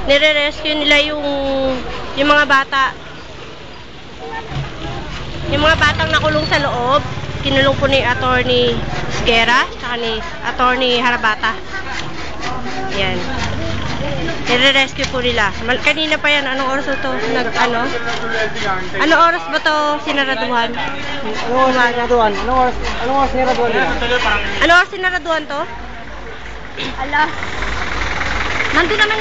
Nire-rescue nila yung mga bata. Yung mga batang nakulong sa loob, kinulong po ni Attorney Esguera, saka ni Attorney Harabata. Yan. Nire-rescue po nila. Kanina pa yan, anong oras ito? Anong oras ba ito sinaraduhan? Anong oras sinaraduhan? Anong oras sinaraduhan nila? Anong oras sinaraduhan to? Ala. Nandito naman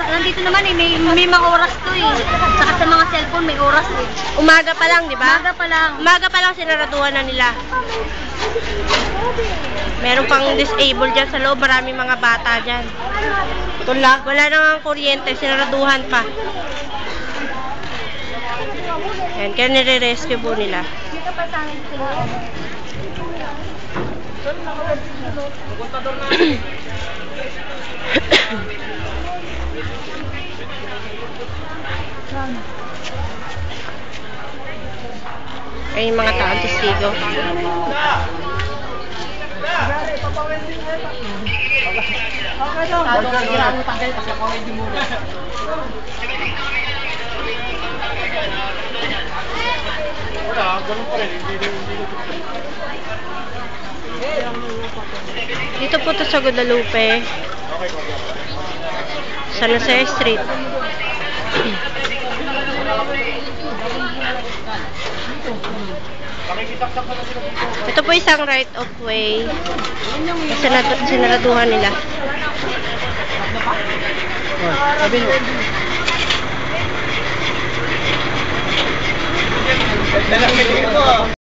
nandito naman may mga oras to eh. Saka sa mga cellphone may oras eh. Umaga pa lang, di ba? Umaga pa lang. Umaga pa lang sinaraduhan na nila. Meron pang disabled dyan sa loob, maraming mga bata dyan. Wala nang kuryente, sinaraduhan pa. Yan, kaya nire-rescue po nila. Dito pa sa akin sila. Ay, yung mga taong testigo. Dito po to sa Guadalupe, San Jose Street. Ito po isang right of way na sinaraduhan nila.